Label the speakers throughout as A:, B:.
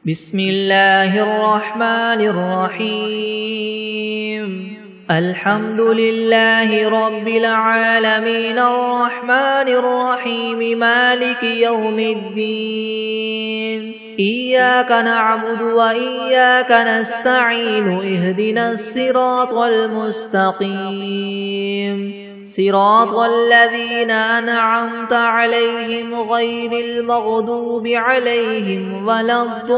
A: بسم الله الرحمن الرحيم الحمد لله رب العالمين الرحمن الرحيم مالك يوم الدين إياك نعبد وإياك نستعين اهدنا الصراط المستقيم صراط الذين أنعمت عليهم غير المغضوب عليهم ولا الضالين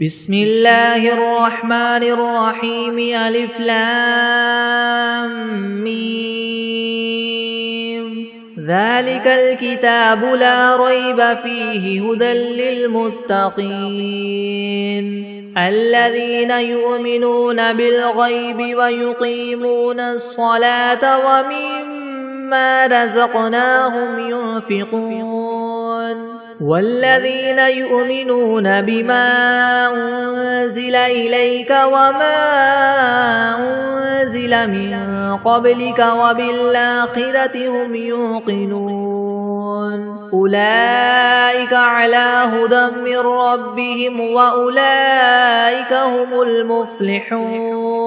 A: بسم الله الرحمن الرحيم ألف لام ميم ذلك الكتاب لا ريب فيه هدى للمتقين الذين يؤمنون بالغيب ويقيمون الصلاة ومما رزقناهم ينفقون والذين يؤمنون بما أنزل إليك وما أنزل من قبلك وبالآخرة هم يوقنون أولئك على هدى من ربهم وأولئك هم المفلحون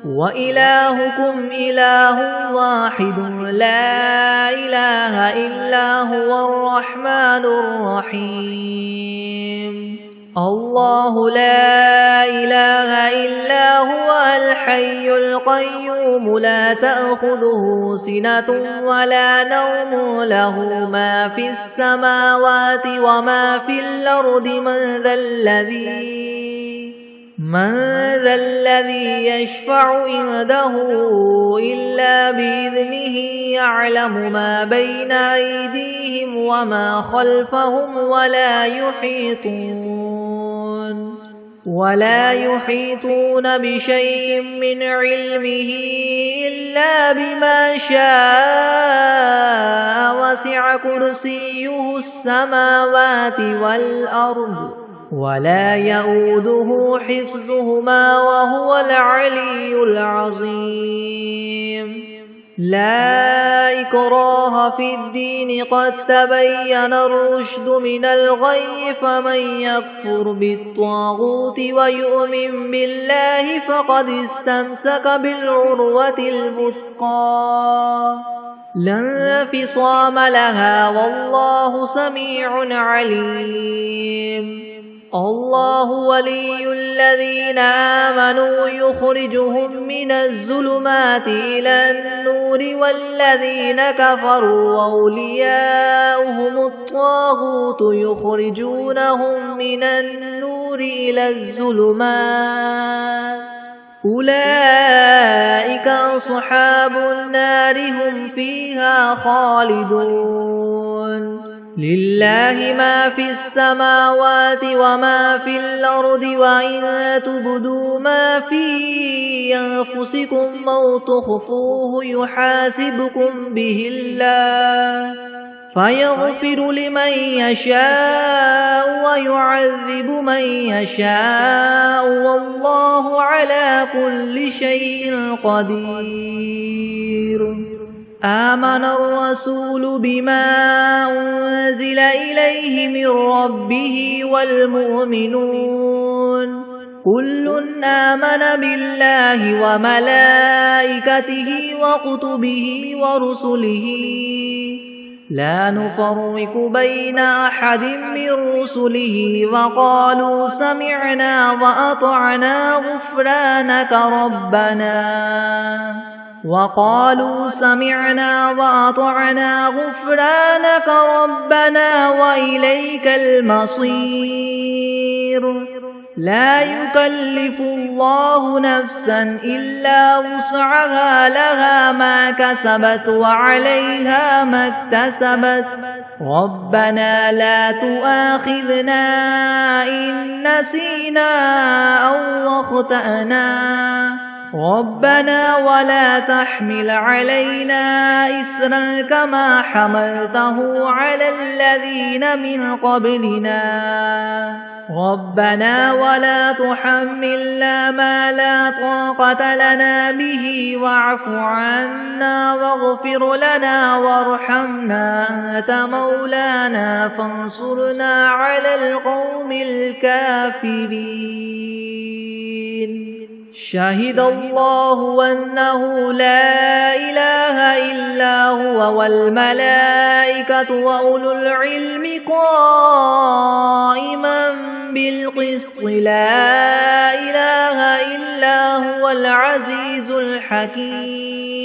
A: وإلهكم إله واحد لا إله إلا هو الرحمن الرحيم الله لا إله إلا هو الحي القيوم لا تأخذه سنة ولا نوم له ما في السماوات وما في الأرض من ذا الذي يشفع عنده إلا بإذنه يعلم ما بين أيديهم وما خلفهم ولا يحيطون بشيء من علمه إلا بما شاء وسع كرسيه السماوات والأرض ولا يؤوده حفظهما وهو العلي العظيم لا إكراه في الدين قد تبين الرشد من الغي فمن يكفر بالطاغوت ويؤمن بالله فقد استمسك بالعروة الوثقى لا انفصام لها والله سميع عليم الله ولي الذين آمنوا يخرجهم من الظلمات إلى النور والذين كفروا أولياؤهم الطاغوت يخرجونهم من النور إلى الظلمات أولئك أصحاب النار هم فيها خالدون لله ما في السماوات وما في الأرض وإن تبدوا ما في أنفسكم أو تخفوه يحاسبكم به الله فيغفر لمن يشاء ويعذب من يشاء والله على كل شيء قدير آمن الرسول بما أنزل إليه من ربه والمؤمنون كل آمن بالله وملائكته وكتبه ورسله لا نفرق بين أحد من رسله وقالوا سمعنا وأطعنا غفرانك ربنا وإليك المصير لا يكلف الله نفسا إلا وسعها لها ما كسبت وعليها ما اكتسبت ربنا لا تؤاخذنا إن نسينا أو أخطأنا ربنا ولا تحمل علينا إسرا كما حملته على الذين من قبلنا ربنا ولا تحملنا ما لا طاقة لنا به واعف عنا واغفر لنا وارحمنا أنت مولانا فانصرنا على القوم الكافرين شهد الله أنه لا إله إلا هو والملائكة وأولو العلم قائما بالقسط لا إله إلا هو العزيز الحكيم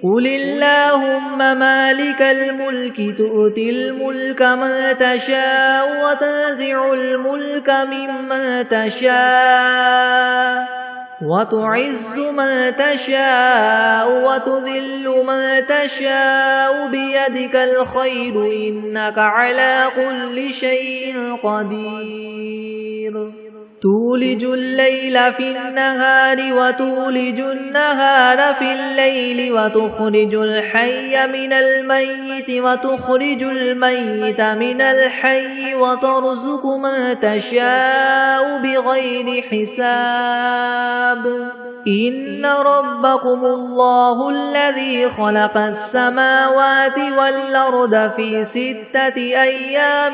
A: قل اللهم مالك الملك تؤتي الملك من تشاء وتنزع الملك ممن تشاء وتعز من تشاء وتذل من تشاء بيدك الخير إنك على كل شيء قدير تولج الليل في النهار وتولج النهار في الليل وتخرج الحي من الميت وتخرج الميت من الحي وترزق من تشاء بغير حساب إن ربكم الله الذي خلق السماوات والأرض في 6 أيام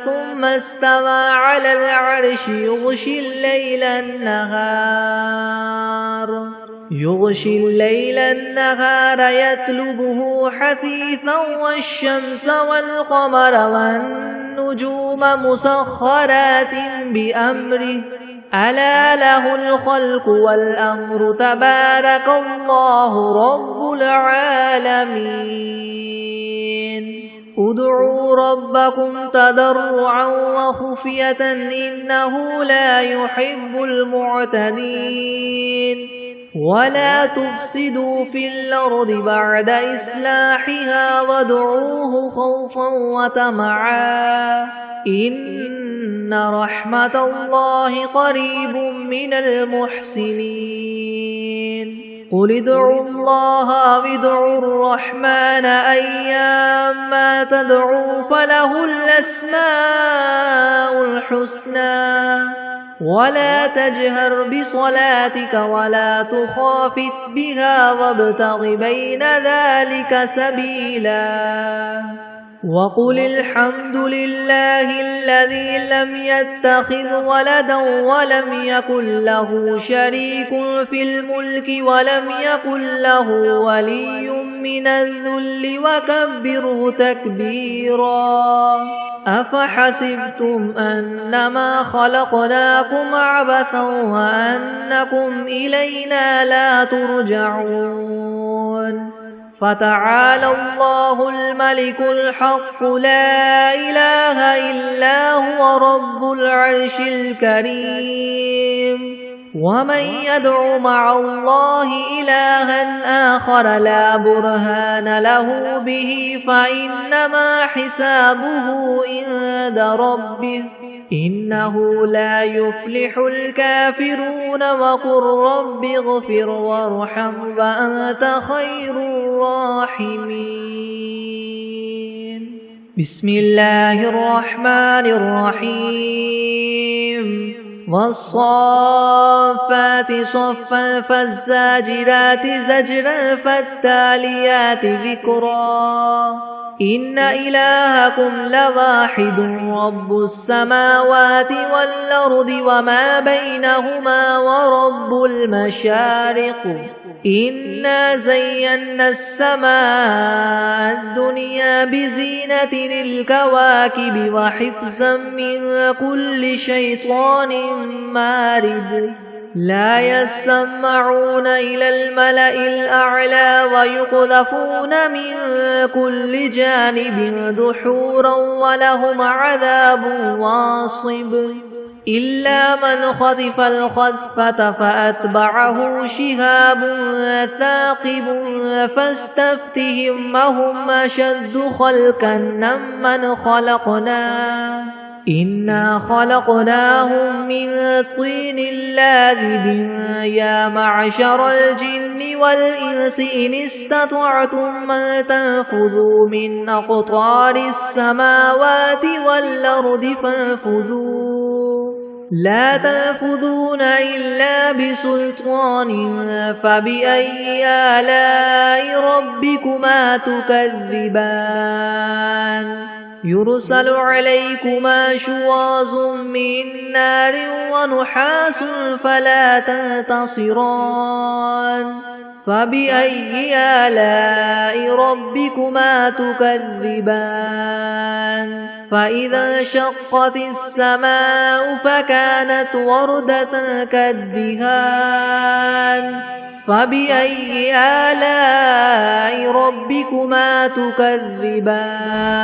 A: ثم استوى على العرش يغشي الليل النهار يطلبه حثيثا والشمس والقمر والنجوم مسخرات بأمره ألا له الخلق والأمر تبارك الله رب العالمين ادعوا ربكم تضرعا وخفية إنه لا يحب المعتدين ولا تفسدوا في الأرض بعد إصلاحها وادعوه خوفا وطمعا إن رحمة الله قريب من المحسنين قل ادعوا الله أو ادعوا الرحمن أيما تدعوا فله الأسماء الحسنى ولا تجهر بصلاتك ولا تخافت بها وابتغ بين ذلك سبيلا وقل الحمد لله الذي لم يتخذ ولدا ولم يكن له شريك في الملك ولم يكن له ولي من الذل وكبره تكبيرا أفحسبتم أنما خلقناكم عبثا وأنكم إلينا لا ترجعون فتعالى الله الملك الحق لا إله إلا هو رب العرش الكريم ومن يدع مع الله إلها آخر لا برهان له به فإنما حسابه عند ربه إنه لا يفلح الكافرون وقل رب اغفر وارحم وأنت خير الراحمين بسم الله الرحمن الرحيم والصافات صفا فالزاجرات زجرا فالتاليات ذكرا إن إلهكم لواحد رب السماوات والأرض وما بينهما ورب المشارق إنا زينا السماء الدنيا بزينة الكواكب وحفظا من كل شيطان مارد لا يسمعون إلى الملأ الأعلى ويقذفون من كل جانب دحورا ولهم عذاب واصب إلا من خطف الخطفة فأتبعه شهاب ثاقب فاستفتهم هم أشد خلقا ممن خلقنا إنا خلقناهم من طين لاذب يا معشر الجن والإنس إن استطعتم أن تنفذوا من أقطار السماوات والأرض فانفذوا لا تنفذون إلا بسلطان فبأي آلاء ربكما تكذبان يرسل عليكما شواظ من نار ونحاس فلا تنتصران فبأي آلاء ربكما تكذبان فإذا انشقت السماء فكانت وردة كالدهان فبأي آلاء ربكما تكذبان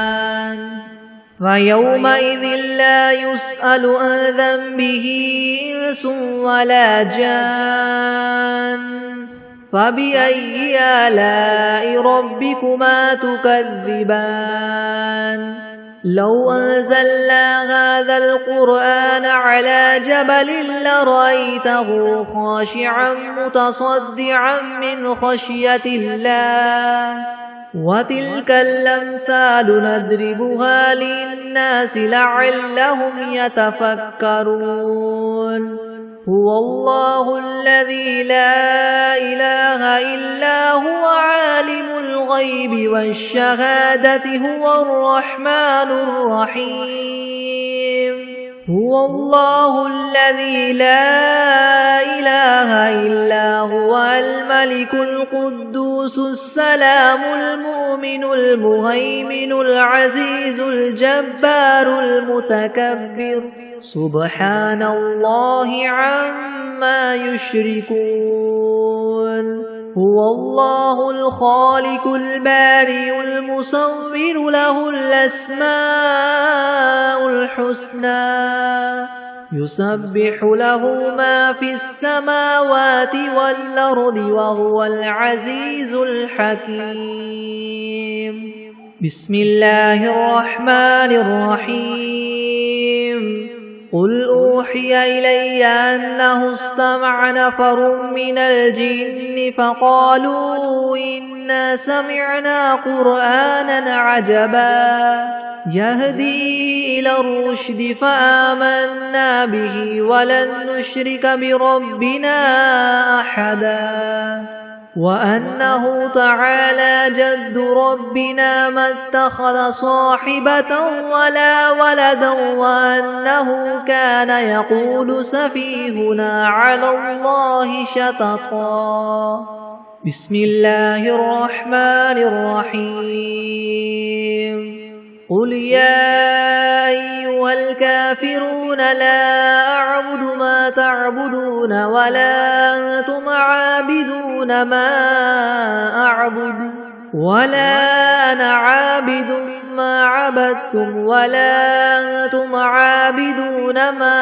A: فيومئذ لا يسأل عن ذنبه إنس ولا جان فبأي آلاء ربكما تكذبان لو أنزلنا هذا القرآن على جبل لرأيته خاشعا متصدعا من خشية الله وتلك الأمثال نضربها للناس لعلهم يتفكرون هو الله الذي لا إله إلا هو عالم الغيب والشهادة هو الرحمن الرحيم هو الله الذي لا إله إلا هو الملك القدوس السلام المؤمن المهيمن العزيز الجبار المتكبر سبحان الله عما يشركون هو الله الخالق البارئ المصور له الأسماء الحسنى يسبح له ما في السماوات والأرض وهو العزيز الحكيم بسم الله الرحمن الرحيم قل أوحي إلي أنه استمع نفر من الجن فقالوا إنا سمعنا قرآنا عجبا يهدي إلى الرشد فآمنا به ولن نشرك بربنا أحدا وأنه تعالى جد ربنا ما اتخذ صاحبة ولا ولدا وأنه كان يقول سفيهنا على الله شططا بسم الله الرحمن الرحيم قل يا أيها الكافرون لا أعبد ما تعبدون ولا أنتم عابدون ما أعبد ولا أنا عابد ما عبدتم ولا أنتم عابدون ما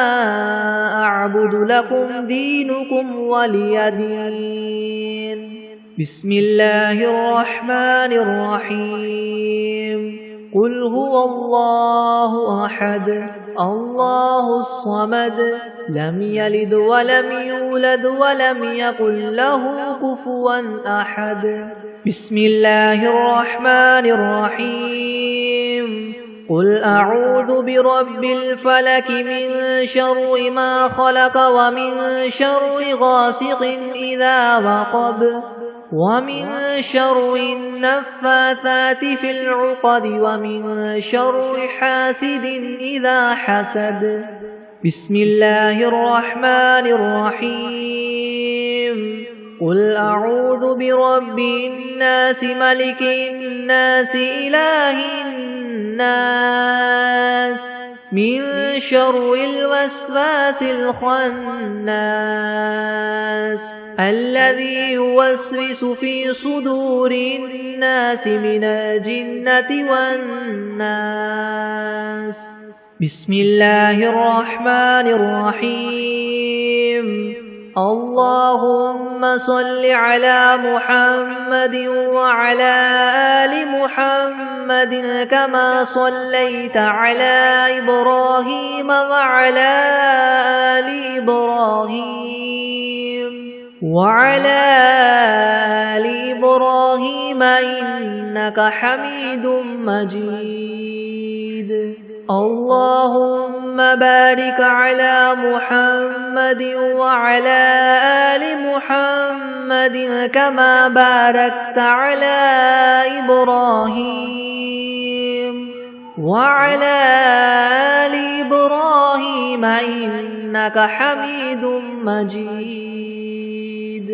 A: أعبد لكم دينكم ولي دين بسم الله الرحمن الرحيم قل هو الله أحد الله الصمد لم يلد ولم يولد ولم يكن له كفوا أحد بسم الله الرحمن الرحيم قل أعوذ برب الفلك من شر ما خلق ومن شر غاسق إذا وقب ومن شر النفاثات في العقد ومن شر حاسد إذا حسد بسم الله الرحمن الرحيم قل أعوذ برب الناس ملك الناس إله الناس من شر الوسواس الخناس الذي يوسوس في صدور الناس من الجنة والناس بسم الله الرحمن الرحيم اللهم صل على محمد وعلى آل محمد كما صليت على إبراهيم وعلى آل إبراهيم إنك حميد مجيد. اللهم بارك على محمد وعلى آل محمد كما باركت على إبراهيم وعلى آل إبراهيم إنك حميد مجيد.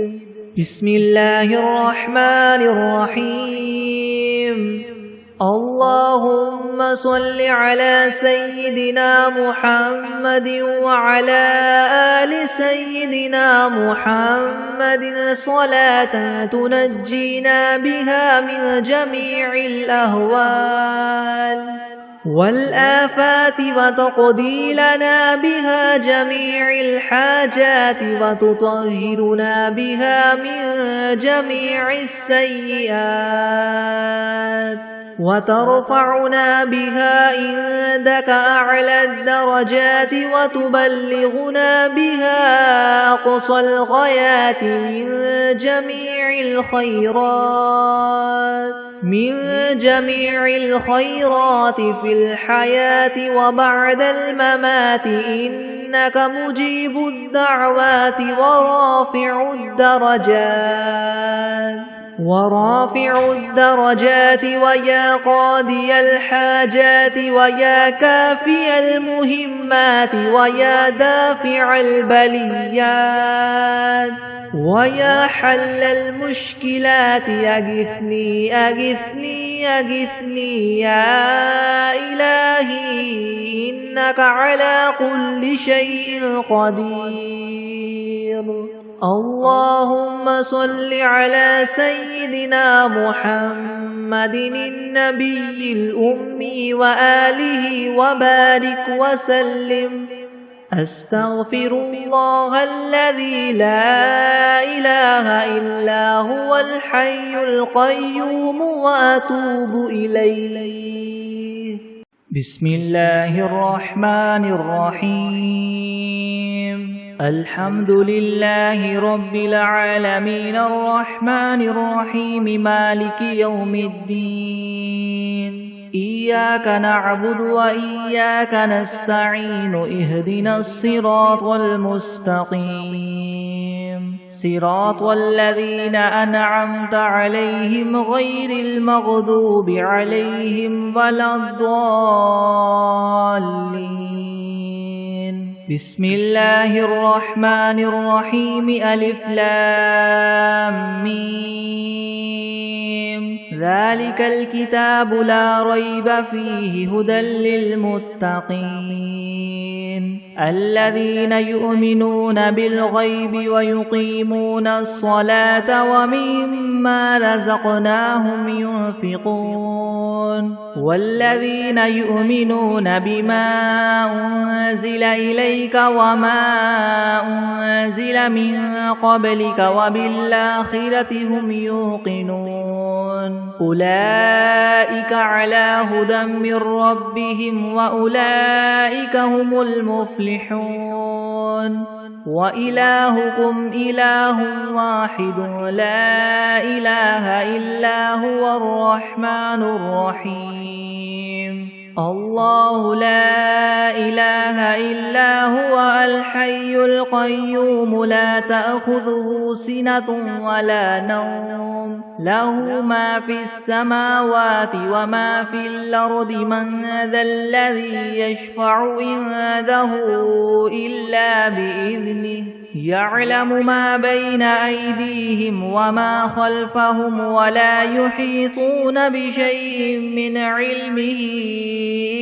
A: بسم الله الرحمن الرحيم. اللهم صل على سيدنا محمد وعلى آل سيدنا محمد صلاة تنجينا بها من جميع الأهوال والآفات وتقضي لنا بها جميع الحاجات وتطهرنا بها من جميع السيئات وترفعنا بها عندك أعلى الدرجات وتبلغنا بها أقصى الغايات من جميع الخيرات في الحياة وبعد الممات إنك مجيب الدعوات ورافع الدرجات ويا قاضي الحاجات ويا كافي المهمات ويا دافع البليات ويا حل المشكلات أغثني أغثني أغثني يا إلهي إنك على كل شيء قدير. اللهم صل على سيدنا محمد النبي الأمي وآله وبارك وسلم. أستغفر الله الذي لا إله إلا هو الحي القيوم وأتوب إليه. بسم الله الرحمن الرحيم. الحمد لله رب العالمين الرحمن الرحيم مالك يوم الدين. إياك نعبد وإياك نستعين اهدنا الصراط المستقيم صراط الذين أنعمت عليهم غير المغضوب عليهم ولا الضالين. بسم الله الرحمن الرحيم. ألف لام ميم. ذلك الكتاب لا ريب فيه هدى للمتقين الذين يؤمنون بالغيب ويقيمون الصلاة ومما رزقناهم ينفقون والذين يؤمنون بما أنزل إليك وما أنزل من قبلك وبالآخرة هم يوقنون أولئك على هدى من ربهم وأولئك هم المفلحون. وإلهكم إله واحد لا إله إلا هو الرحمن الرحيم. الله لا إله إلا هو الحي القيوم لا تأخذه سنة ولا نوم له ما في السماوات وما في الأرض من ذا الذي يشفع عنده إلا بإذنه يعلم ما بين أيديهم وما خلفهم ولا يحيطون بشيء من علمه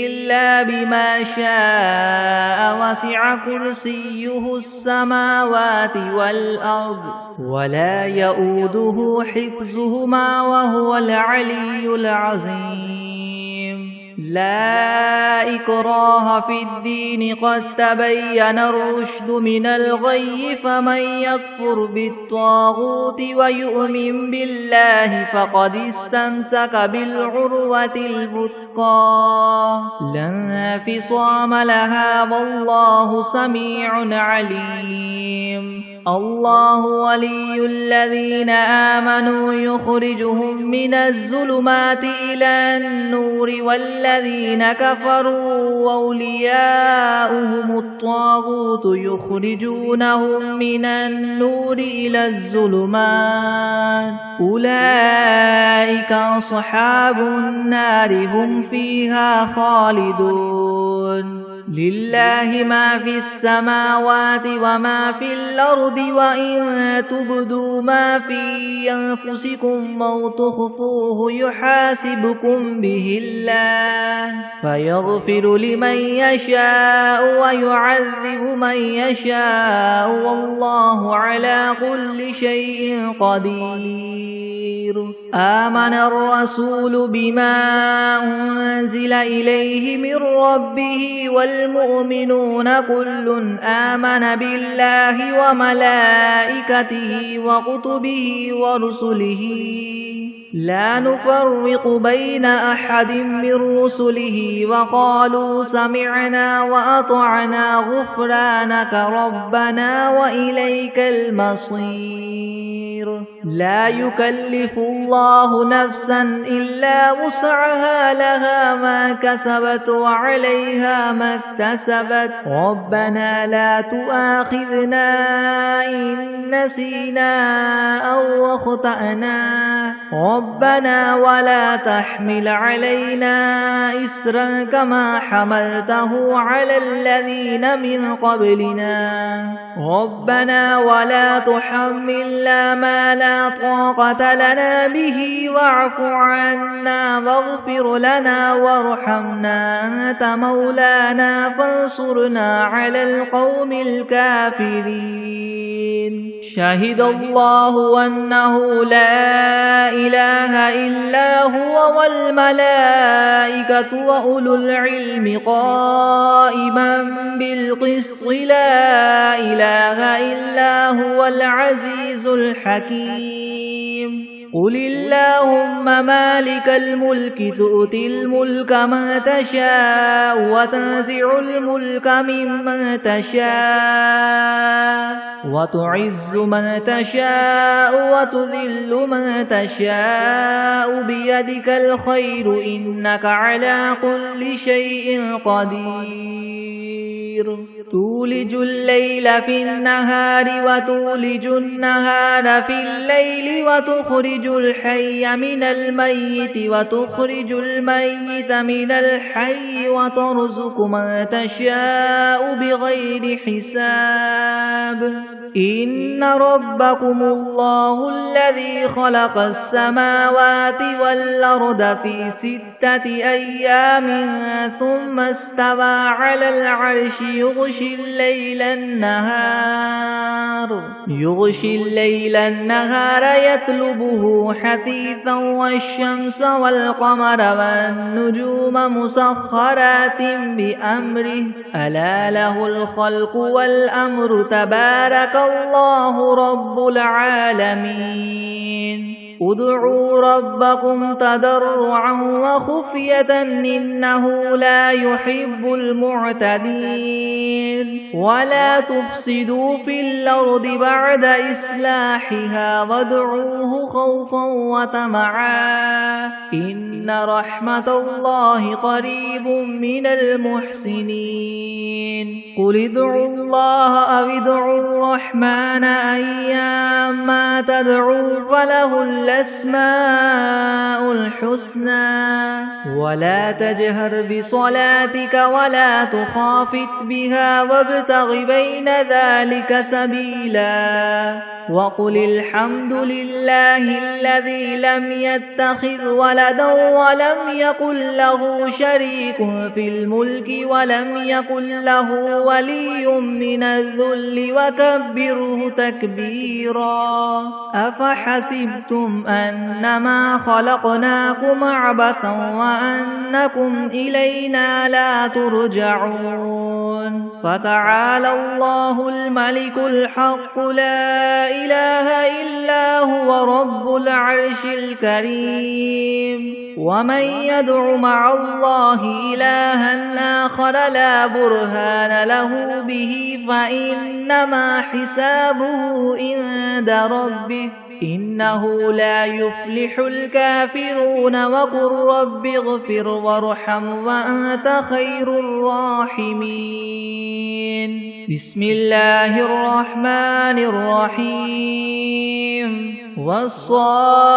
A: إلا بما شاء وسع كرسيه السماوات والأرض ولا يؤوده حفظهما وهو العلي العظيم. لا إكراه في الدين قد تبين الرشد من الغي فمن يكفر بالطاغوت ويؤمن بالله فقد استمسك بالعروة الوثقى لا انفصام لها والله سميع عليم الله ولي الذين آمنوا يخرجهم من الظلمات إلى النور والذين كفروا أولياؤهم الطاغوت يخرجونهم من النور إلى الظلمات أولئك أصحاب النار هم فيها خالدون لله ما في السماوات وما في الأرض وإن تبدوا ما في أنفسكم أو تخفوه يحاسبكم به الله فيغفر لمن يشاء ويعذب من يشاء والله على كل شيء قدير آمن الرسول بما أنزل إليه من ربه والمؤمنون كل آمن بالله وملائكته وكتبه ورسله لا نفرق بين أحد من رسله وقالوا سمعنا وأطعنا غفرانك ربنا وإليك المصير لا يكلف الله نفسا إلا وسعها لها ما كسبت وعليها ما اكتسبت ربنا لا تؤاخذنا إن نسينا أو أخطأنا ربنا ولا تحمل علينا إسرا كما حملته على الذين من قبلنا ربنا ولا تحملنا ما لا طاقة لنا به واعف عنا واغفر لنا وارحمنا أنت مولانا فانصرنا على القوم الكافرين شهد الله أنه لا إله إلا هو والملائكة وأولو العلم قائما بالقسط لا إله إلا هو العزيز الحكيم قل اللهم مالك الملك تؤتي الملك من تشاء وتنزع الملك ممن تشاء وتعز من تشاء وتذل من تشاء بيدك الخير إنك على كل شيء قدير تولج الليل في النهار وتولج النهار في الليل وتخرج الحي من الميت وتخرج الميت من الحي وترزق من تشاء بغير حساب إن ربكم الله الذي خلق السماوات والأرض في 6 أيام ثم استوى على العرش يغشي الليل النهار يطلبه حثيثا والشمس والقمر والنجوم مسخرات بأمره ألا له الخلق والأمر تبارك الله رب العالمين ادعوا ربكم تضرعا وخفية إنه لا يحب المعتدين ولا تفسدوا في الأرض بعد إصلاحها وادعوه خوفا وطمعا إن رحمة الله قريب من المحسنين قل ادعوا الله أو ادعوا الرحمن أيما تدعوا فله الأسماء الحسنى ولا تجهر بصلاتك ولا تخافت بها وابتغ بين ذلك سبيلا وقل الحمد لله الذي لم يتخذ ولدا ولم يكن له شريك في الملك ولم يكن له ولي من الذل وكبره تكبيرا أفحسبتم أنما خلقناكم عبثا وأنكم إلينا لا ترجعون فتعالى الله الملك الحق لا إله إلا هو رب العرش الكريم ومن يدع مع الله إلها آخر لا برهان له به فإنما حسابه عند ربه إنه لا يفلح الكافرون وقل رب اغفر وارحم وأنت خير الراحمين بسم الله الرحمن الرحيم والصافات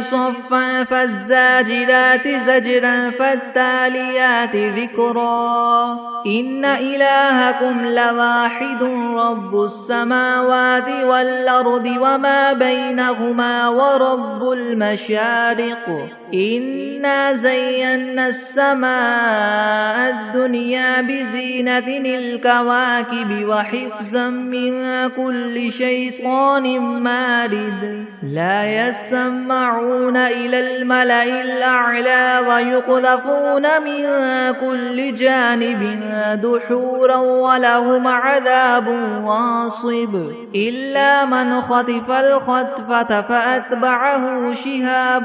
A: صفا فالزاجرات زجرا فالتاليات ذكرا إن إلهكم لواحد رب السماوات والأرض وما بينهما ورب المشارق إنا زينا السماء الدنيا بزينة الكواكب وحفظا من كل شيطان مارد لا يسمعون إلى الملأ الأعلى ويقذفون من كل جانب دحورا ولهم عذاب واصب إلا من خطف الخطفة فأتبعه شهاب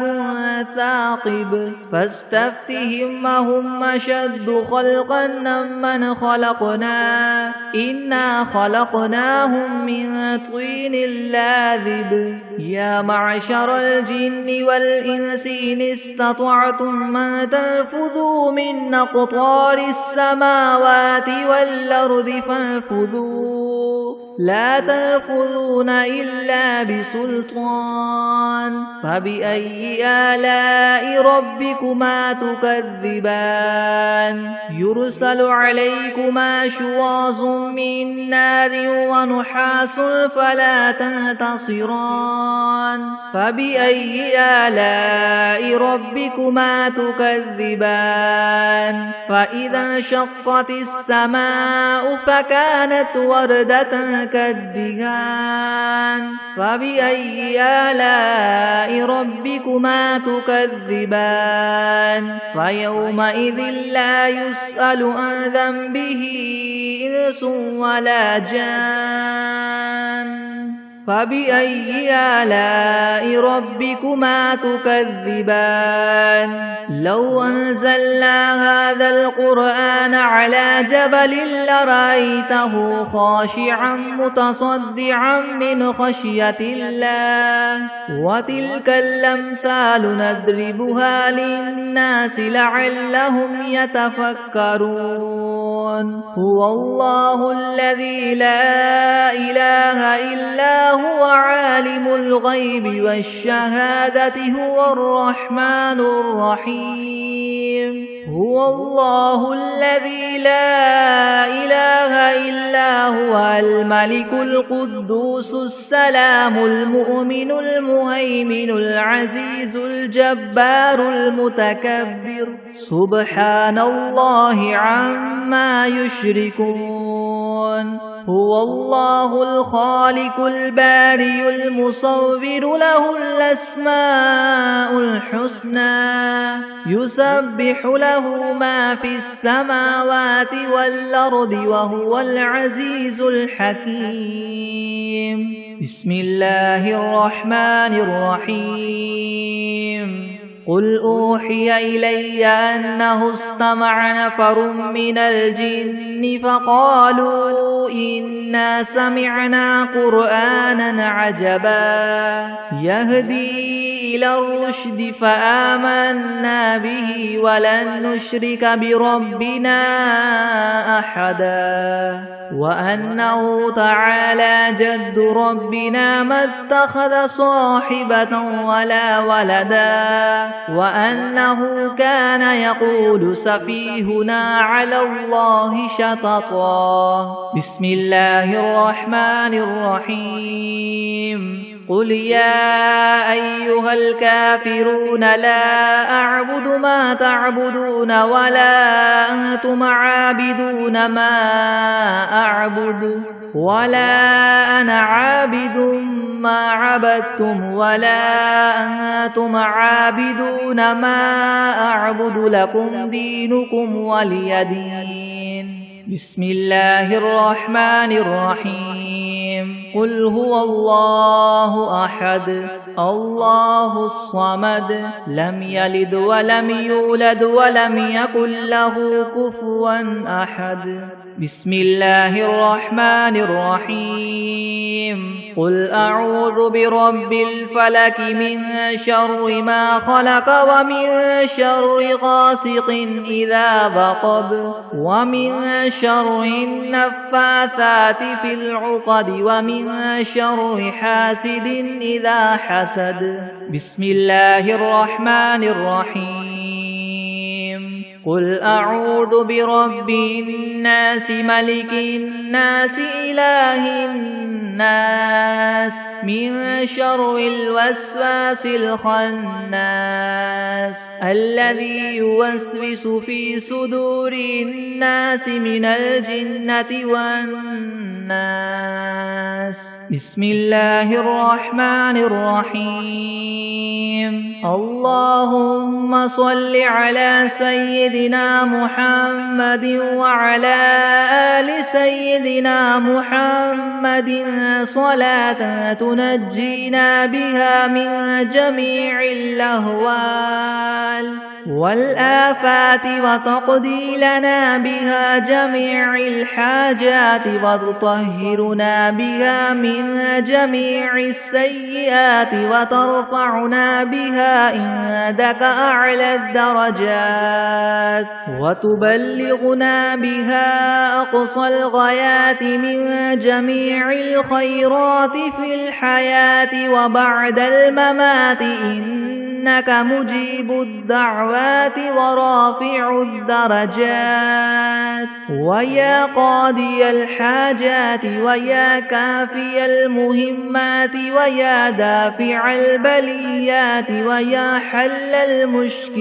A: ثاقب فاستفتهم أهم أشد خلقا ممن خلقنا إنا خلقناهم من طين لاذب يا معشر الجن والإنس إن استطعتم أن تنفذوا من أقطار السماوات والأرض فانفذوا لا تنفذون إلا بسلطان فبأي آلاء ربكما تكذبان يرسل عليكما شواظ من نار ونحاس فلا تنتصران فبأي آلاء ربكما تكذبان فإذا انشقت السماء فكانت وردة كالدهان فبأي آلاء ربكما تكذبان فيومئذ لا يسأل عن ذنبه إنس ولا جان فبأي آلاء ربكما تكذبان لو أنزلنا هذا القرآن على جبل لرأيته خاشعا متصدعا من خشية الله وتلك الأمثال نضربها للناس لعلهم يتفكرون هو الله الذي لا إله إلا هو عالم الغيب والشهادة هو الرحمن الرحيم هو الله الذي لا إله إلا هو الملك القدوس السلام المؤمن المهيمن العزيز الجبار المتكبر سبحان الله عما يشركون هو الله الخالق البارئ المصور له الأسماء الحسنى يسبح له ما في السماوات والأرض وهو العزيز الحكيم بسم الله الرحمن الرحيم قل أوحي إلي أنه استمع نفر من الجن فقالوا إنا سمعنا قرآنا عجبا يهدي إلى الرشد فآمنا به ولن نشرك بربنا أحدا وأنه تعالى جد ربنا ما اتخذ صاحبة ولا ولدا وأنه كان يقول سفيهنا على الله شططا. بسم الله الرحمن الرحيم. قل يا أيها الكافرون لا أعبد ما تعبدون ولا أنتم عابدون ما أعبد ولا أنا عابد ما عبدتم ولا أنتم عابدون ما أعبد لكم دينكم ولي دين. بسم الله الرحمن الرحيم. قل هو الله أحد الله الصمد لم يلد ولم يولد ولم يكن له كفوا أحد. بسم الله الرحمن الرحيم. قل أعوذ برب الفلك من شر ما خلق ومن شر غاسق إذا وقب ومن شر النفاثات في العقد ومن شر حاسد إذا حسد. بسم الله الرحمن الرحيم. قل أعوذ برب الناس ملك الناس إله الناس من شر الوسواس الخناس الذي يوسوس في صدور الناس من الجنة والناس. بسم الله الرحمن الرحيم. اللهم صل على سيدنا محمد وعلى آل سيدنا محمد صلاة تنجينا بها من جميع الأهوال والآفات وتقضي لنا بها جميع الحاجات وتطهرنا بها من جميع السيئات وترفعنا بها عندك أعلى الدرجات وتبلغنا بها أقصى الغايات من جميع الخيرات في الحياة وبعد الممات إنك مجيب الدعوات ورافع الدرجات ويا قاضي الحاجات ويا كافي المهمات ويا دافع البليات ويا حل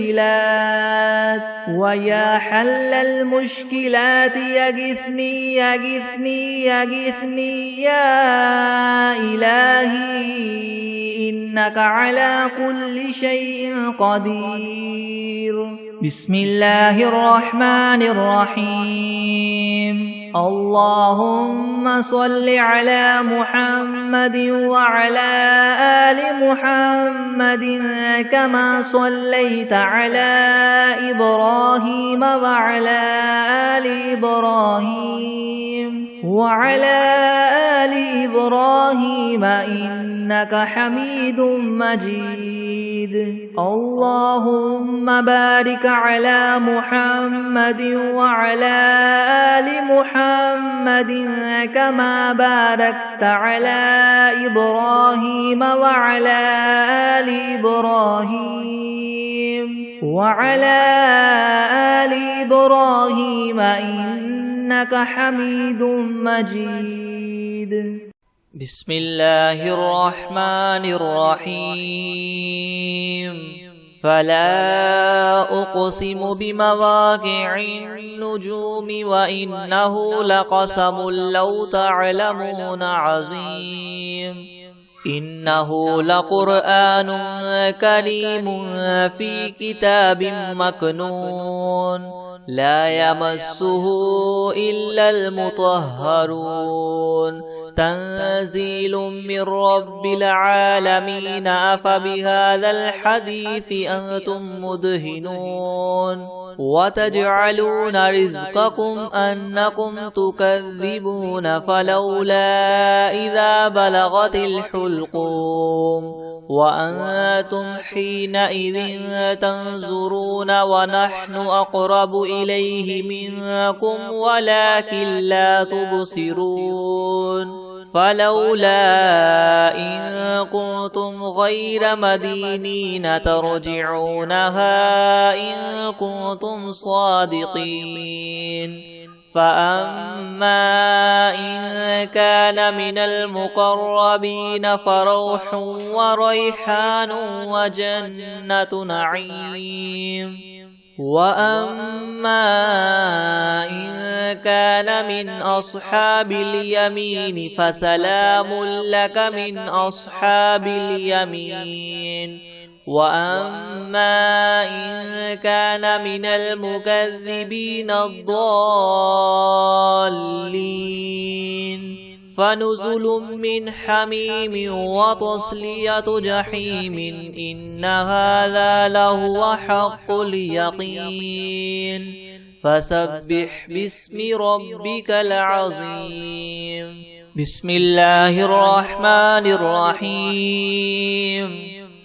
A: المشكلات ويا حل المشكلات يغثني يغثني يغثني يا إلهي إنك على كل شيء قدير. بسم الله الرحمن الرحيم. اللهم صل على محمد وعلى آل محمد كما صليت على إبراهيم وعلى آل إبراهيم وعلى آل إبراهيم إنك حميد مجيد. اللهم بارك على محمد وعلى آل محمد كما باركت على إبراهيم وعلى آل إبراهيم وعلى آل إبراهيم إنك حميد مجيد.
B: بسم الله الرحمن الرحيم. فلا أقسم بمواقع النجوم وإنه لقسم لو تعلمون عظيم. إنه لقرآن كريم في كتاب مكنون لا يمسه إلا المطهرون تنزيل من رب العالمين. أفبهذا الحديث أنتم مدهنون وتجعلون رزقكم أنكم تكذبون. فلولا إذا بلغت الحلقوم وأنتم حينئذ تنظرون ونحن أقرب إليه منكم ولكن لا تبصرون فلولا إن كنتم غير مدينين ترجعونها إن كنتم صادقين فأما إن كان من المقربين فروح وريحان وجنة نعيم وأما إن كان من أصحاب اليمين فسلام لك من أصحاب اليمين وأما إن كان من المكذبين الضالين فنزل من حميم وتصلية جحيم إن هذا لهو حق اليقين فسبح باسم ربك العظيم بسم الله الرحمن الرحيم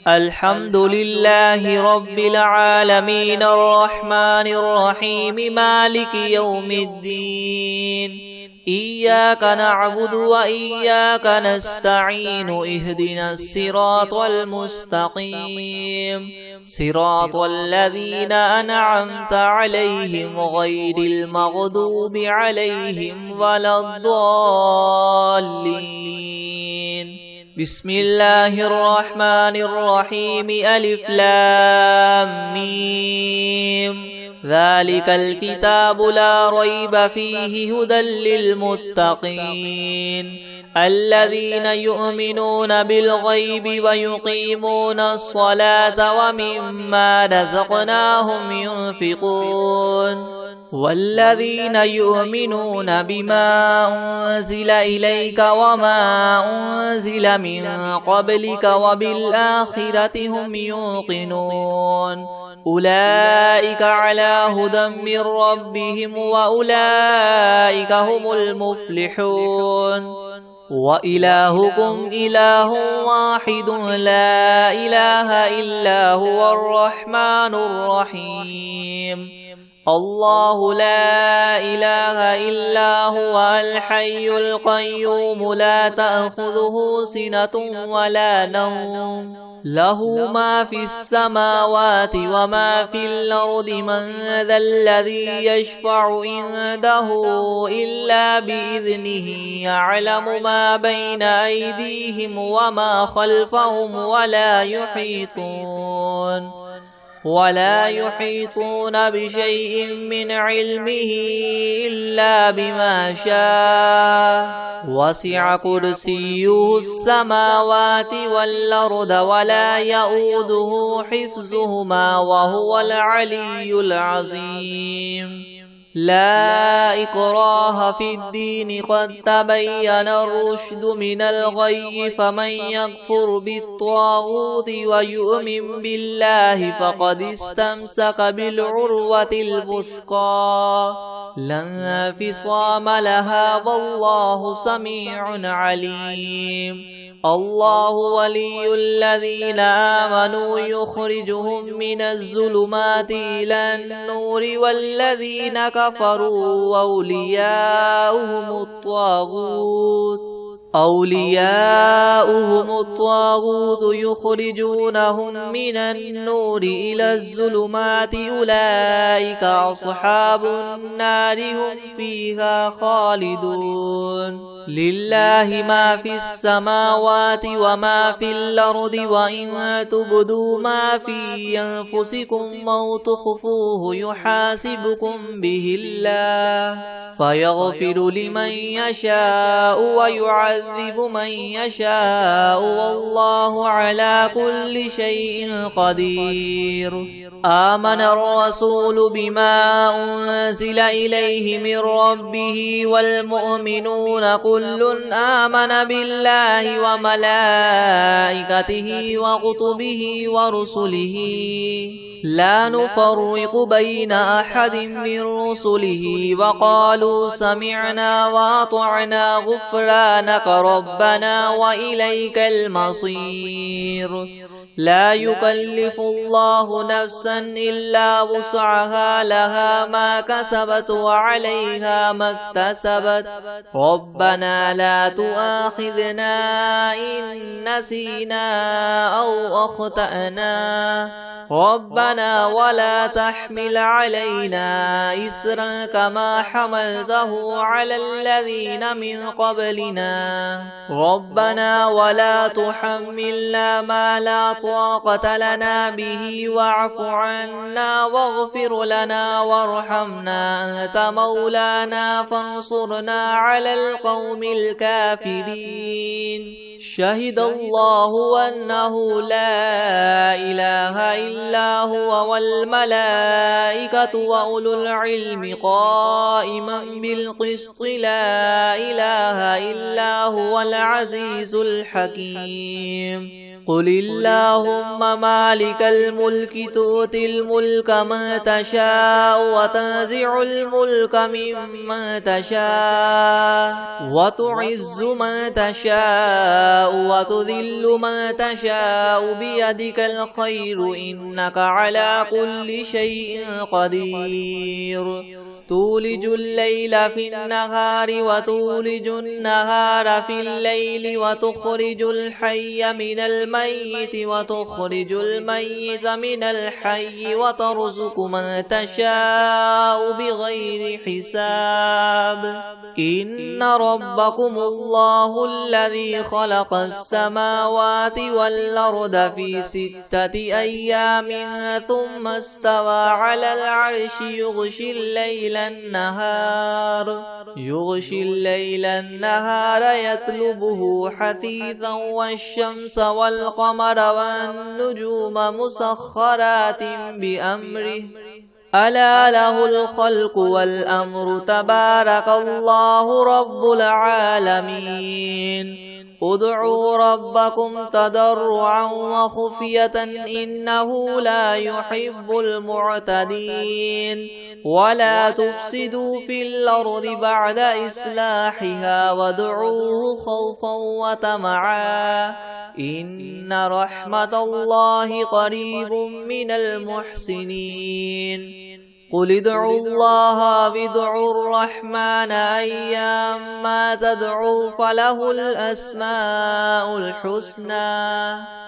B: الحمد لله رب العالمين الرحمن الرحيم مالك يوم الدين إياك نعبد وإياك نستعين اهدنا الصراط المستقيم صراط الذين أنعمت عليهم غير المغضوب عليهم ولا الضالين بسم الله الرحمن الرحيم ألف لام ميم ذلك الكتاب لا ريب فيه هدى للمتقين الذين يؤمنون بالغيب ويقيمون الصلاة ومما رزقناهم ينفقون والذين يؤمنون بما أنزل إليك وما أنزل من قبلك وبالآخرة هم يوقنون أولئك على هدى من ربهم وأولئك هم المفلحون وإلهكم إله واحد لا إله إلا هو الرحمن الرحيم الله لا إله إلا هو الحي القيوم لا تأخذه سنة ولا نوم له ما في السماوات وما في الأرض من ذا الذي يشفع عنده إلا بإذنه يعلم ما بين أيديهم وما خلفهم ولا يحيطون بشيء من علمه إلا بما شاء وسع كرسيه السماوات والأرض ولا يؤوده حفظهما وهو العلي العظيم لا إكراه في الدين قد تبين الرشد من الغي فمن يكفر بالطاغوت ويؤمن بالله فقد استمسك بالعروة الوثقى لا انفصام لها والله سميع عليم الله ولي الذين آمنوا يخرجهم من الظلمات إلى النور والذين كفروا أولياؤهم الطاغوت يخرجونهم من النور إلى الظلمات أولئك أصحاب النار هم فيها خالدون لله ما في السماوات وما في الأرض وإن تبدوا ما في أنفسكم أو تخفوه يحاسبكم به الله فيغفر لمن يشاء ويعذب من يشاء والله على كل شيء قدير آمن الرسول بما أنزل إليه من ربه والمؤمنون كل آمن بالله وملائكته وكتبه ورسله لا نفرق بين أحد من رسله وقالوا قالوا سمعنا وأطعنا غفرانك ربنا وإليك المصير لا يكلف الله نفسا إلا وسعها لها ما كسبت وعليها ما اكتسبت ربنا لا تؤاخذنا إن نسينا أو أخطأنا ربنا ولا تحمل علينا إسرا كما حملته على الذين من قبلنا ربنا ولا تحملنا ما لا طاقة لنا به واعف عنا واغفر لنا وارحمنا أنت مولانا فانصرنا على القوم الكافرين شهد الله أنه لا إله إلا هو والملائكة وأولو العلم قائما بالقسط لا إله إلا هو العزيز الحكيم قل اللهم مالك الملك تؤتي الملك من تشاء وتنزع الملك ممن تشاء وتعز من تشاء وتذل من تشاء بيدك الخير إنك على كل شيء قدير تولج الليل في النهار وتولج النهار في الليل وتخرج الحي من الميت وتخرج الميت من الحي وترزق من تشاء بغير حساب إن ربكم الله الذي خلق السماوات والأرض في 6 أيام ثم استوى على العرش يغشي الليل النهار يطلبه حثيثا والشمس والقمر والنجوم مسخرات بأمره ألا له الخلق والأمر تبارك الله رب العالمين ادعوا ربكم تضرعا وخفية إنه لا يحب المعتدين ولا تفسدوا في الأرض بعد إصلاحها وادعوه خوفا وطمعا إن رحمة الله قريب من المحسنين قل ادعوا الله وادعوا الرحمن أيما تدعوا فله الأسماء الحسنى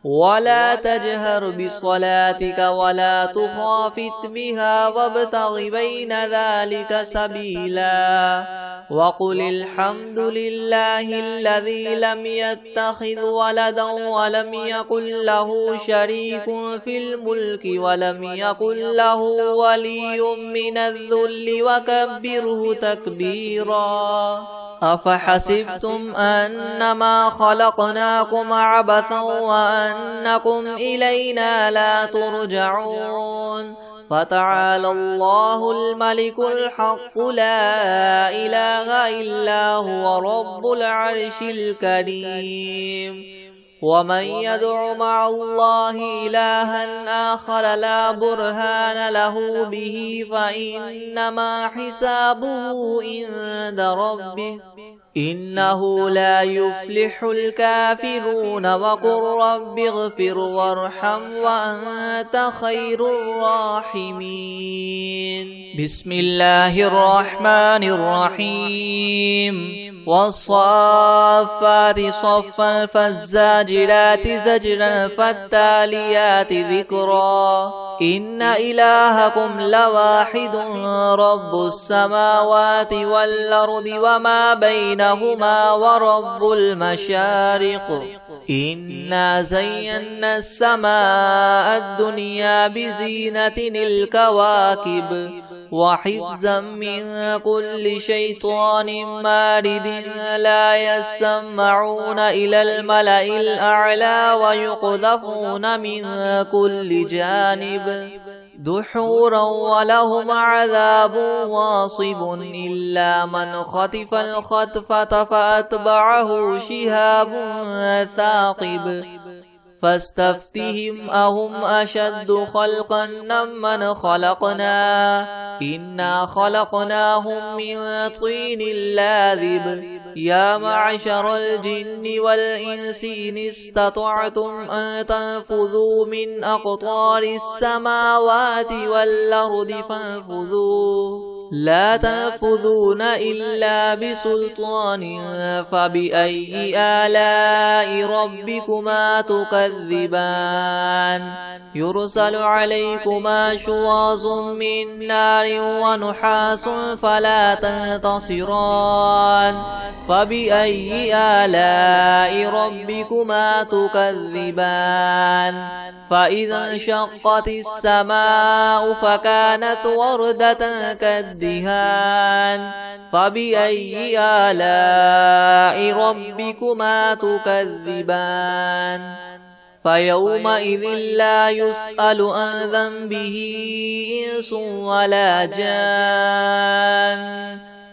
B: ولا تجهر بصلاتك ولا تخافت بها وابتغ بين ذلك سبيلا وقل الحمد لله الذي لم يتخذ ولدا ولم يكن له شريك في الملك ولم يكن له ولي من الذل وكبره تكبيرا أفحسبتم أنما خلقناكم عبثا وأنكم إلينا لا ترجعون فتعالى الله الملك الحق لا إله إلا هو رب العرش الكريم ومن يدع مع الله إلها آخر لا برهان له به فإنما حسابه عند ربه إنه لا يفلح الكافرون وقل رب اغفر وارحم وأنت خير الراحمين بسم الله الرحمن الرحيم والصافات صفا فالزاجرات زجرا فالتاليات ذكرا إن إلهكم لواحد رب السماوات والأرض وما بينهما ورب المشارق إنا زينا السماء الدنيا بزينة الكواكب وحفظا من كل شيطان مارد لا يسمعون إلى الملأ الأعلى ويقذفون من كل جانب دحورا ولهم عذاب واصب إلا من خطف الخطفة فأتبعه شهاب ثاقب فاستفتهم أهم أشد خلقا ممن خلقنا إنا خلقناهم من طين لاذب يا معشر الجن والإنس إن استطعتم أن تنفذوا من أقطار السماوات والأرض فانفذوا لا تنفذون إلا بسلطان فبأي آلاء ربكما تكذبان يرسل عليكما شواظ من نار ونحاس فلا تنتصران فبأي آلاء ربكما تكذبان فإذا انشقت السماء فكانت وردة كالدهان فبأي آلاء ربكما تكذبان فيومئذ لا يسأل عن ذنبه إنس ولا جان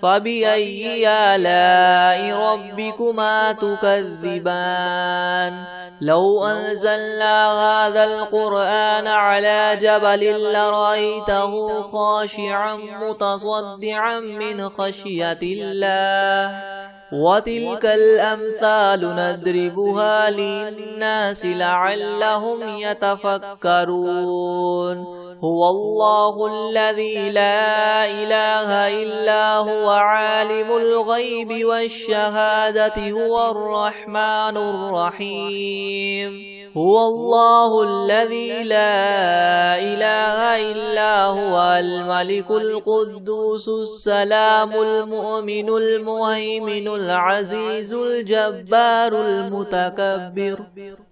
B: فبأي آلاء ربكما تكذبان لو أنزلنا هذا القرآن على جبل لرأيته خاشعا متصدعا من خشية الله وتلك الأمثال نضربها للناس لعلهم يتفكرون هو الله الذي لا إله إلا هو عالم الغيب والشهادة هو الرحمن الرحيم هو الله الذي لا إله إلا هو الملك القدوس السلام المؤمن المهيمن العزيز الجبار المتكبر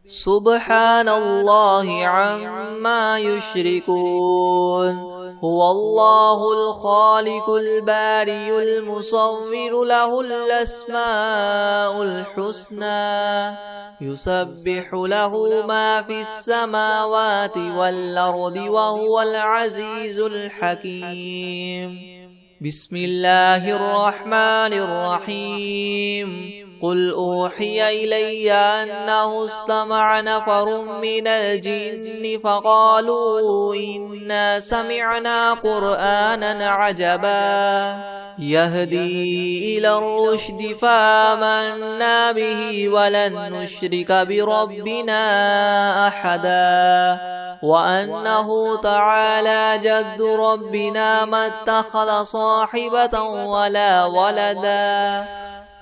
B: سبحان الله عما يشركون هو الله الخالق البارئ المصور له الأسماء الحسنى يسبح له ما في السماوات والأرض وهو العزيز الحكيم بسم الله الرحمن الرحيم قل أوحي إلي أنه استمع نفر من الجن فقالوا إنا سمعنا قرآنا عجبا يهدي إلى الرشد فآمنا به ولن نشرك بربنا أحدا وأنه تعالى جد ربنا ما اتخذ صاحبة ولا ولدا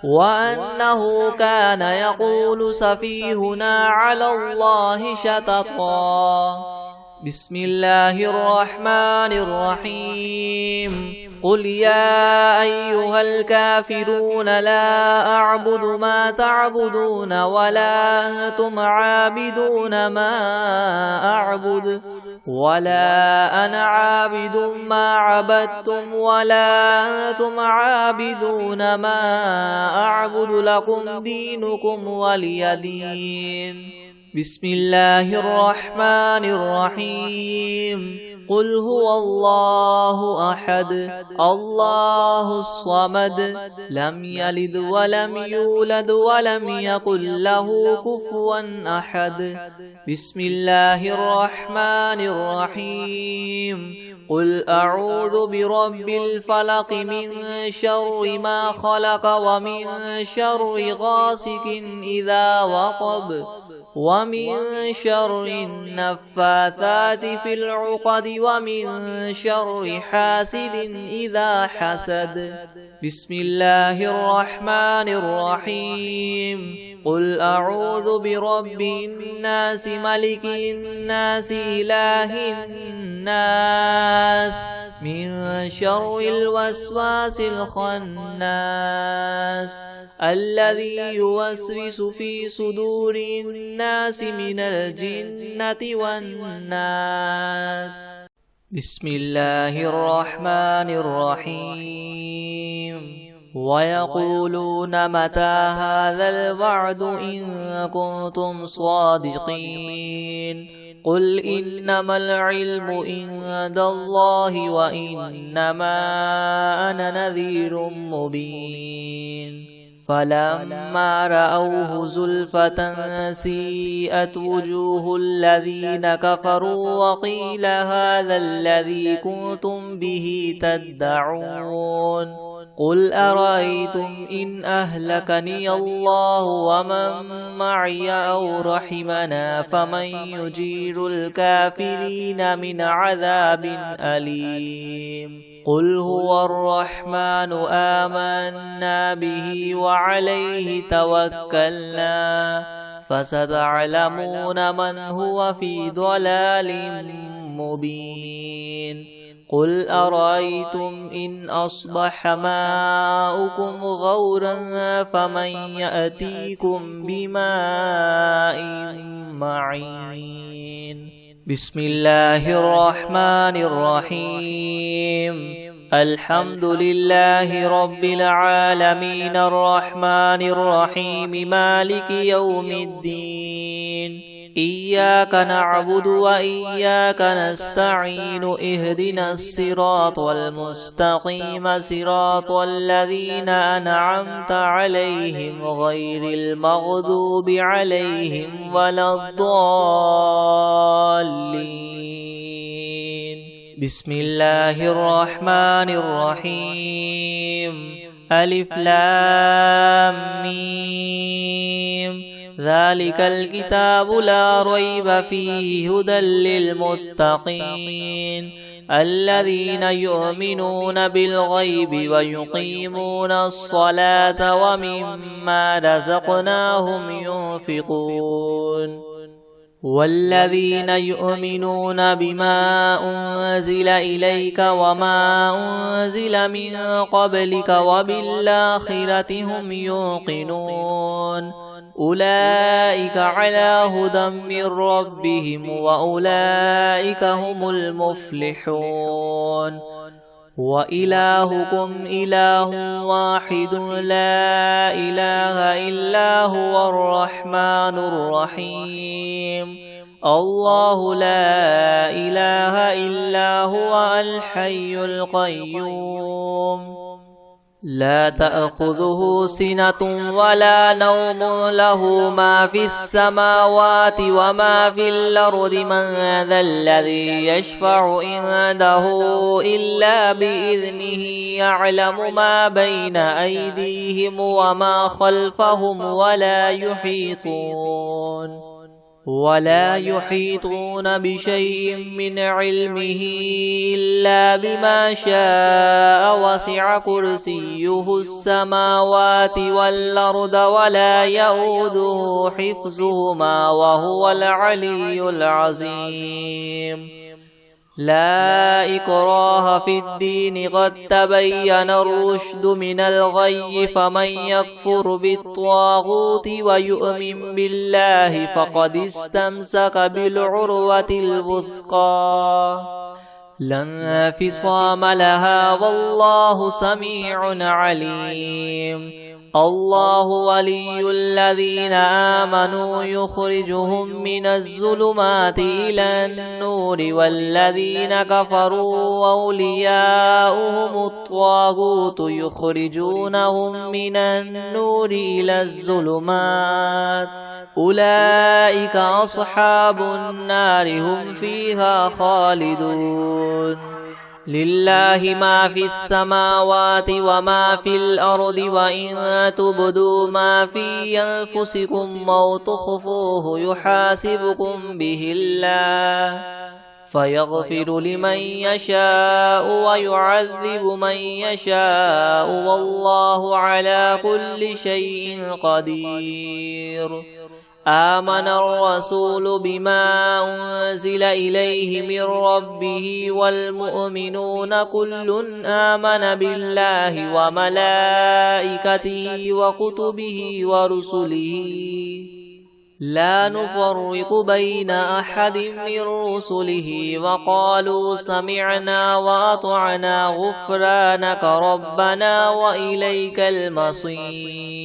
B: وأنه كان يقول سفيهنا على الله شططا بسم الله الرحمن الرحيم قل يا أيها الكافرون لا أعبد ما تعبدون ولا أنتم عابدون ما أعبد ولا أنا عابد ما عبدتم ولا أنتم عابدون ما أعبد لكم دينكم ولي دين بسم الله الرحمن الرحيم قل هو الله أحد الله الصمد لم يلد ولم يولد ولم يكن له كفوا أحد بسم الله الرحمن الرحيم قل أعوذ برب الفلق من شر ما خلق ومن شر غاسق إذا وقب ومن شر النفاثات في العقد ومن شر حاسد إذا حسد بسم الله الرحمن الرحيم قل أعوذ برب الناس ملك الناس إله الناس من شر الوسواس الخناس الذي يوسوس في صدور الناس من الجنة والناس بسم الله الرحمن الرحيم ويقولون متى هذا الوعد إن كنتم صادقين قل إنما العلم عند الله وإنما أنا نذير مبين فلما رأوه زلفة سيئت وجوه الذين كفروا وقيل هذا الذي كنتم به تدعون قل أرأيتم إن أهلكني الله ومن معي أو رحمنا فمن يجير الكافرين من عذاب أليم قل هو الرحمن آمنا به وعليه توكلنا فستعلمون من هو في ضلال مبين قل أرأيتم إن أصبح ماؤكم غورا فمن يأتيكم بماء معين بسم الله الرحمن الرحيم الحمد لله رب العالمين الرحمن الرحيم مالك يوم الدين إياك نعبد وإياك نستعين اهدنا الصراط المستقيم صراط الذين أنعمت عليهم غير المغضوب عليهم ولا الضالين بسم الله الرحمن الرحيم ألف لام ميم ذلك الكتاب لا ريب فيه هدى للمتقين الذين يؤمنون بالغيب ويقيمون الصلاة ومما رزقناهم ينفقون والذين يؤمنون بما أنزل إليك وما أنزل من قبلك وبالآخرة هم يوقنون أولئك على هدى من ربهم وأولئك هم المفلحون وإلهكم إله واحد لا إله إلا هو الرحمن الرحيم الله لا إله إلا هو الحي القيوم لا تأخذه سنة ولا نوم له ما في السماوات وما في الأرض من ذا الذي يشفع عنده إلا بإذنه يعلم ما بين أيديهم وما خلفهم ولا يحيطون بشيء من علمه إلا بما شاء وسع كرسيه السماوات والأرض ولا يؤوده حفظهما وهو العلي العظيم لا إكراه في الدين قد تبين الرشد من الغي فمن يكفر بالطاغوت ويؤمن بالله فقد استمسك بالعروة الوثقى لا انفصام لها والله سميع عليم الله ولي الذين آمنوا يخرجهم من الظلمات إلى النور والذين كفروا أولياؤهم الطاغوت يخرجونهم من النور إلى الظلمات أولئك أصحاب النار هم فيها خالدون لله ما في السماوات وما في الأرض وإن تبدوا ما في أنفسكم أو تخفوه يحاسبكم به الله فيغفر لمن يشاء ويعذب من يشاء والله على كل شيء قدير آمن الرسول بما أنزل إليه من ربه والمؤمنون كل آمن بالله وملائكته وكتبه ورسله لا نفرق بين أحد من رسله وقالوا سمعنا وأطعنا غفرانك ربنا وإليك المصير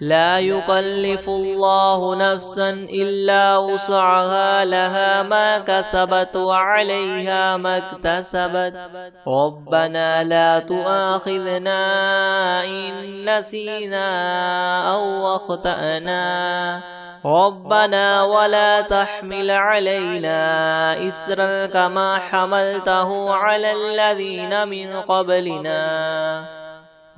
B: لا يكلف الله نفسا إلا وسعها لها ما كسبت وعليها ما اكتسبت ربنا لا تؤاخذنا إن نسينا أو أخطأنا ربنا ولا تحمل علينا إسرا كما حملته على الذين من قبلنا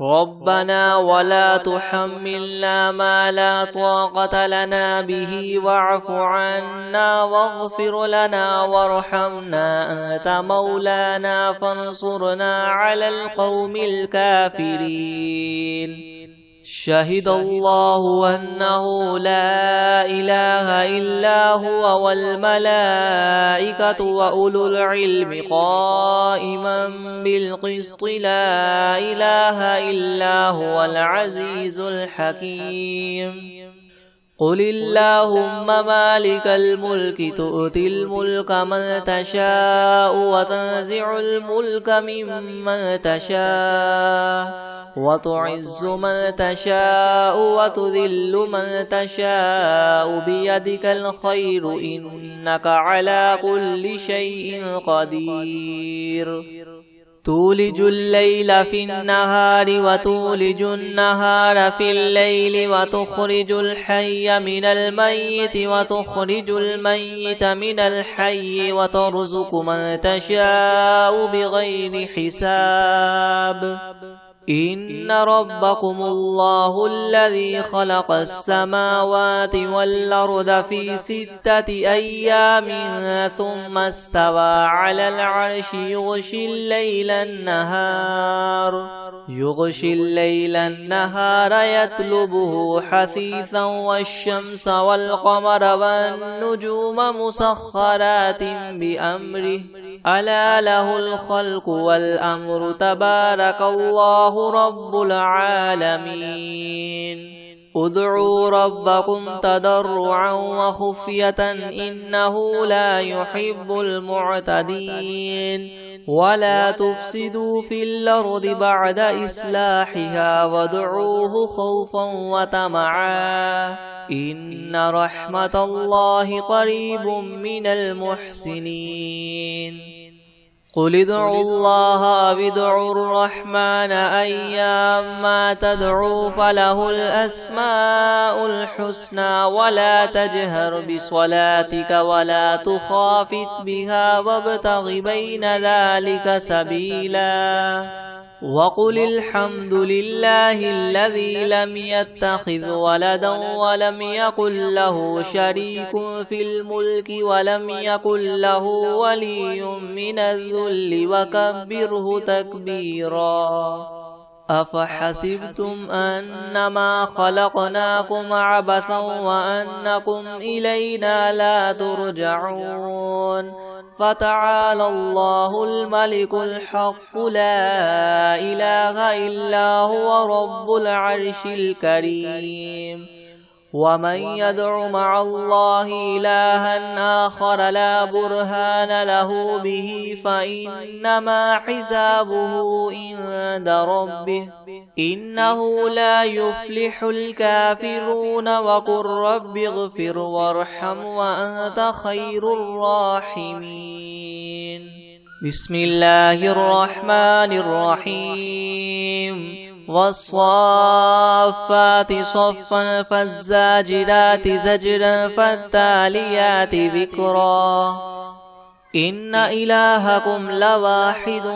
B: ربنا ولا تحملنا ما لا طاقة لنا به واعف عنا واغفر لنا وارحمنا أنت مولانا فانصرنا على القوم الكافرين شهد الله أنه لا إله إلا هو والملائكة وأولو العلم قائما بالقسط لا إله إلا هو العزيز الحكيم قل اللهم مالك الملك تؤتي الملك من تشاء وتنزع الملك ممن تشاء وتعز من تشاء وتذل من تشاء بيدك الخير إنك على كل شيء قدير تولج الليل في النهار وتولج النهار في الليل وتخرج الحي من الميت وتخرج الميت من الحي وترزق من تشاء بغير حساب إن ربكم الله الذي خلق السماوات والأرض في 6 أيام ثم استوى على العرش يغشي الليل النهار يطلبه حثيثا والشمس والقمر والنجوم مسخرات بأمره ألا له الخلق والأمر تبارك الله رب العالمين ادعوا ربكم تضرعا وخفية إنه لا يحب المعتدين ولا تفسدوا في الأرض بعد إصلاحها وادعوه خوفا وطمعا إن رحمة الله قريب من المحسنين قل ادعوا الله أو ادعوا الرحمن أيما تدعوا فله الأسماء الحسنى ولا تجهر بصلاتك ولا تخافت بها وابتغ بين ذلك سبيلا وقل الحمد لله الذي لم يتخذ ولدا ولم يكن له شريك في الملك ولم يكن له ولي من الذل وكبره تكبيرا أفحسبتم أنما خلقناكم عبثا وأنكم إلينا لا ترجعون فتعالى الله الملك الحق لا إله إلا هو رب العرش الكريم ومن يدع مع الله إلها آخر لا برهان له به فإنما حسابه عند ربه إنه لا يفلح الكافرون وقل رب اغفر وارحم وأنت خير الراحمين بسم الله الرحمن الرحيم والصافات صفا فالزاجرات زجرا فالتاليات ذكرا إن إلهكم لواحد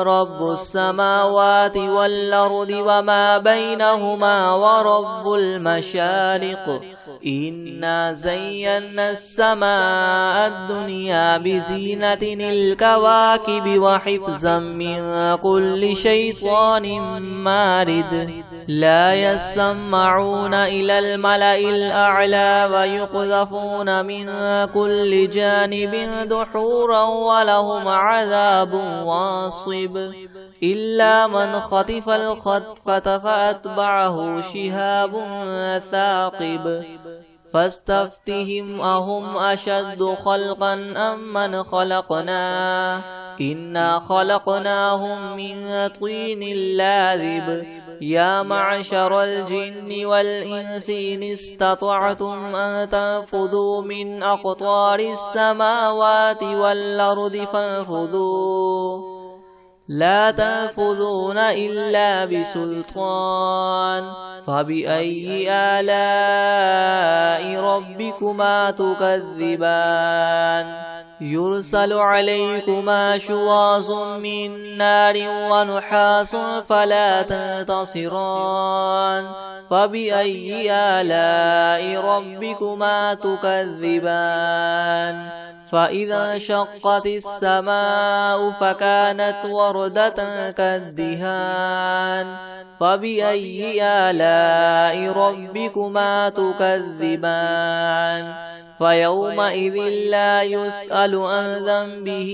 B: رب السماوات والأرض وما بينهما ورب المشارق إنا زينا السماء الدنيا بزينة الكواكب وحفظا من كل شيطان مارد لا يسمعون إلى الملأ الأعلى ويقذفون من كل جانب دحورا ولهم عذاب واصب إلا من خطف الخطفة فأتبعه شهاب ثاقب فاستفتهم أهم أشد خلقا أم من خلقنا إنا خلقناهم من طين لاذب يا معشر الجن والإنس إن استطعتم أن تنفذوا من أقطار السماوات والأرض فانفذوا لا تنفذون إلا بسلطان فبأي آلاء ربكما تكذبان يرسل عليكما شواظ من نار ونحاس فلا تنتصران فبأي آلاء ربكما تكذبان فإذا انشقت السماء فكانت وردة كالدهان فبأي آلاء ربكما تكذبان فيومئذ لا يسأل عن ذنبه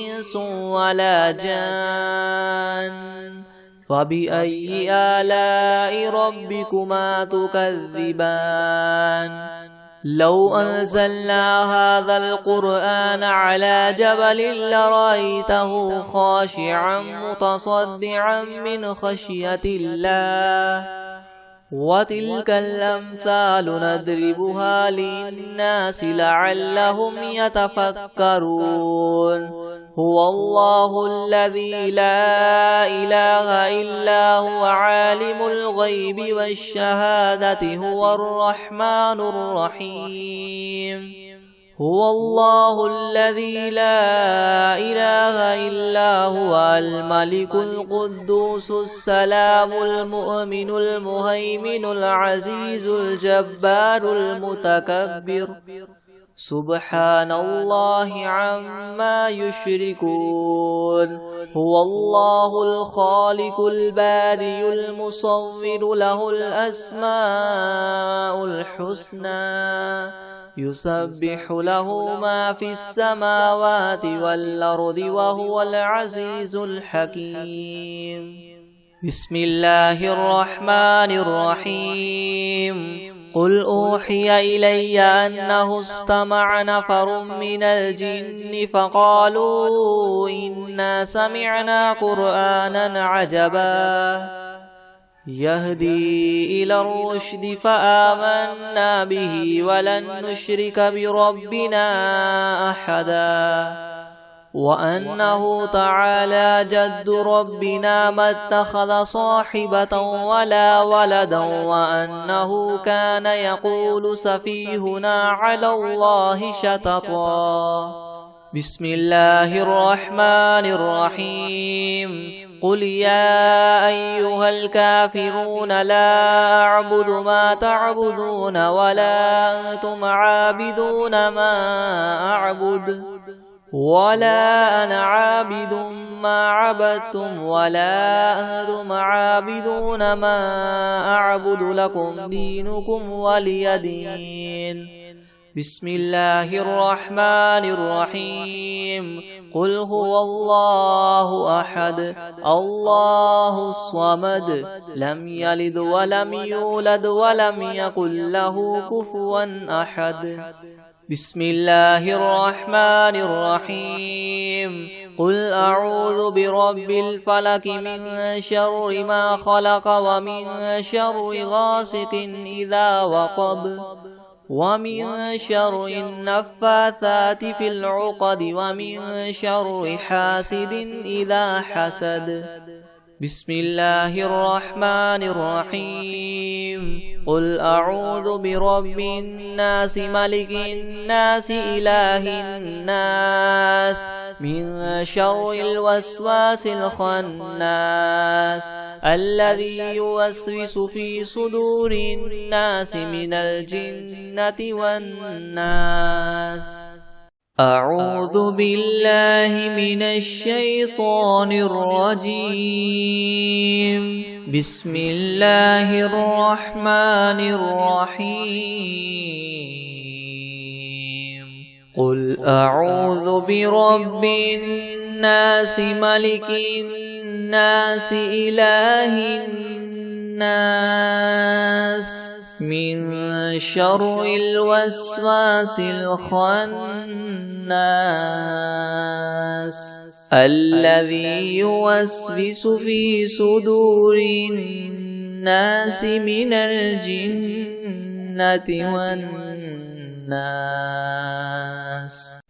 B: إنس ولا جان فبأي آلاء ربكما تكذبان لو أنزلنا هذا القرآن على جبل لرأيته خاشعا متصدعا من خشية الله وتلك الأمثال نضربها للناس لعلهم يتفكرون هو الله الذي لا إله إلا هو عالم الغيب والشهادة هو الرحمن الرحيم هو الله الذي لا إله إلا هو الملك القدوس السلام المؤمن المهيمن العزيز الجبار المتكبر سبحان الله عما يشركون هو الله الخالق البارئ المصور له الأسماء الحسنى يسبح له ما في السماوات والأرض وهو العزيز الحكيم بسم الله الرحمن الرحيم قل أوحي إلي أنه استمع نفر من الجن فقالوا إنا سمعنا قرآنا عجبا يهدي إلى الرشد فآمنا به ولن نشرك بربنا أحدا وأنه تعالى جد ربنا ما اتخذ صاحبة ولا ولدا وأنه كان يقول سفيهنا على الله شططا بسم الله الرحمن الرحيم قل يا أيها الكافرون لا أعبد ما تعبدون ولا أنتم عابدون ما أعبد ولا أنا عابد ما عبدتم ولا أنتم عابدون ما أعبد لكم دينكم ولي دين بسم الله الرحمن الرحيم قل هو الله أحد الله الصمد لم يلد ولم يولد ولم يكن له كفوا أحد بسم الله الرحمن الرحيم قل أعوذ برب الفلك من شر ما خلق ومن شر غاسق إذا وقب ومن شر النفاثات في العقد ومن شر حاسد إذا حسد بسم الله الرحمن الرحيم قل أعوذ برب الناس ملك الناس إله الناس من شر الوسواس الخناس الذي يوسوس في صدور الناس من الجنة والناس أعوذ بالله من الشيطان الرجيم بسم الله الرحمن الرحيم قل أعوذ برب الناس ملك الناس إله الناس الناس من شر الوسواس الخناس الذي يوسوس في صدور الناس من الجنة والناس.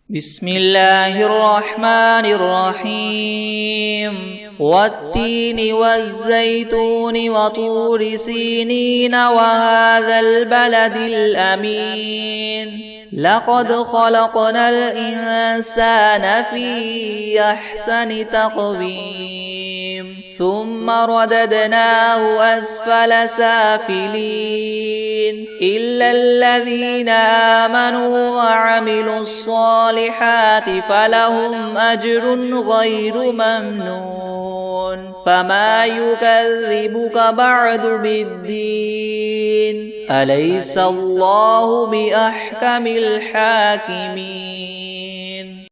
B: بسم الله الرحمن الرحيم. والتين والزيتون وطور سينين وهذا البلد الأمين لقد خلقنا الإنسان في أحسن تقويم ثم رددناه أسفل سافلين إلا الذين آمنوا وعملوا الصالحات فلهم أجر غير ممنون. فما يكذبك بعد بالدين أليس الله بأحكم الحاكمين.